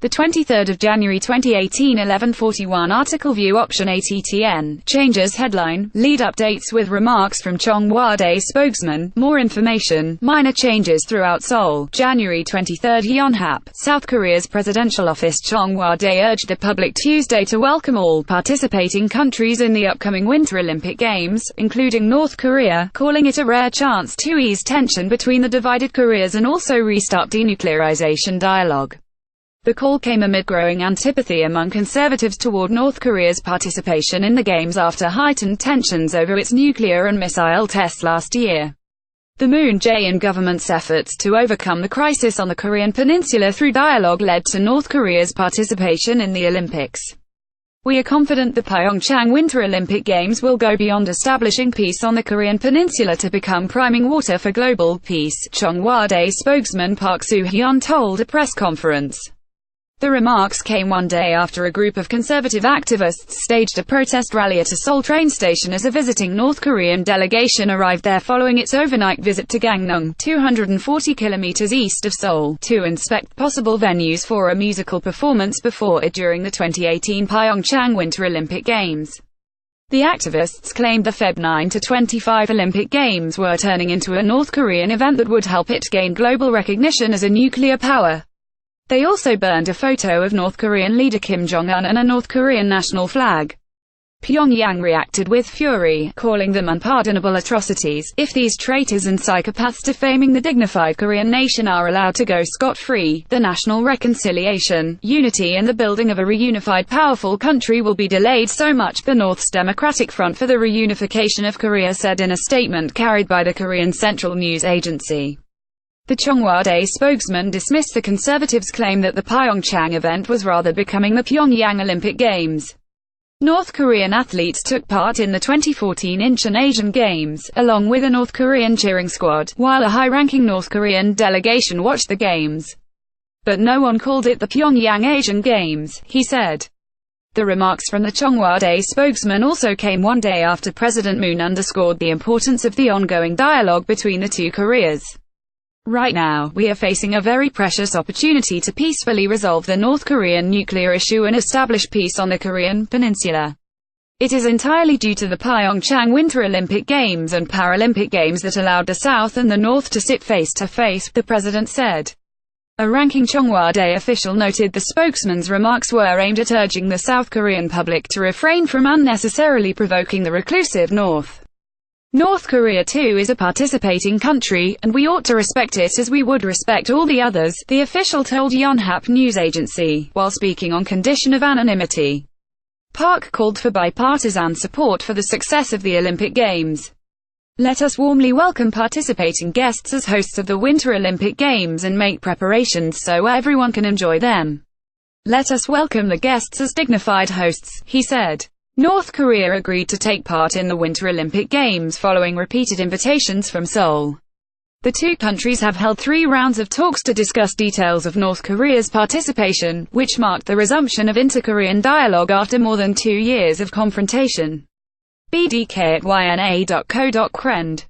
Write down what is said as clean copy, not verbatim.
The 23rd of January 2018, 11:41 article. View option. ATTN changes headline. Lead updates with remarks from Cheong Wa Dae spokesman. More information. Minor changes throughout Seoul. January 23rd. Yonhap, South Korea's presidential office. Cheong Wa Dae urged the public Tuesday to welcome all participating countries in the upcoming Winter Olympic Games, including North Korea, calling it a rare chance to ease tension between the divided Koreas and also restart denuclearization dialogue. The call came amid growing antipathy among conservatives toward North Korea's participation in the Games after heightened tensions over its nuclear and missile tests last year. The Moon Jae-in government's efforts to overcome the crisis on the Korean Peninsula through dialogue led to North Korea's participation in the Olympics. We are confident the PyeongChang Winter Olympic Games will go beyond establishing peace on the Korean Peninsula to become priming water for global peace, Cheong Wa Dae spokesman Park Soo-hyun told a press conference. The remarks came one day after a group of conservative activists staged a protest rally at a Seoul train station as a visiting North Korean delegation arrived there following its overnight visit to Gangneung, 240 kilometers east of Seoul, to inspect possible venues for a musical performance before it during the 2018 PyeongChang Winter Olympic Games. The activists claimed the Feb 9-25 Olympic Games were turning into a North Korean event that would help it gain global recognition as a nuclear power. They also burned a photo of North Korean leader Kim Jong-un and a North Korean national flag. Pyongyang reacted with fury, calling them unpardonable atrocities. If these traitors and psychopaths defaming the dignified Korean nation are allowed to go scot-free, the national reconciliation, unity and the building of a reunified powerful country will be delayed so much. The North's Democratic Front for the Reunification of Korea said in a statement carried by the Korean Central News Agency. The Cheong Wa Dae spokesman dismissed the conservatives' claim that the PyeongChang event was rather becoming the Pyongyang Olympic Games. North Korean athletes took part in the 2014 Incheon Asian Games, along with a North Korean cheering squad, while a high-ranking North Korean delegation watched the Games. But no one called it the Pyongyang Asian Games, he said. The remarks from the Cheong Wa Dae spokesman also came one day after President Moon underscored the importance of the ongoing dialogue between the two Koreas. Right now, we are facing a very precious opportunity to peacefully resolve the North Korean nuclear issue and establish peace on the Korean Peninsula. It is entirely due to the PyeongChang Winter Olympic Games and Paralympic Games that allowed the South and the North to sit face to face, the president said. A ranking Cheong Wa Dae official noted the spokesman's remarks were aimed at urging the South Korean public to refrain from unnecessarily provoking the reclusive North. North Korea too is a participating country, and we ought to respect it as we would respect all the others, the official told Yonhap news agency, while speaking on condition of anonymity. Park called for bipartisan support for the success of the Olympic Games. Let us warmly welcome participating guests as hosts of the Winter Olympic Games and make preparations so everyone can enjoy them. Let us welcome the guests as dignified hosts, he said. North Korea agreed to take part in the Winter Olympic Games following repeated invitations from Seoul. The two countries have held 3 rounds of talks to discuss details of North Korea's participation, which marked the resumption of inter-Korean dialogue after more than 2 years of confrontation. bdk@yna.co.kr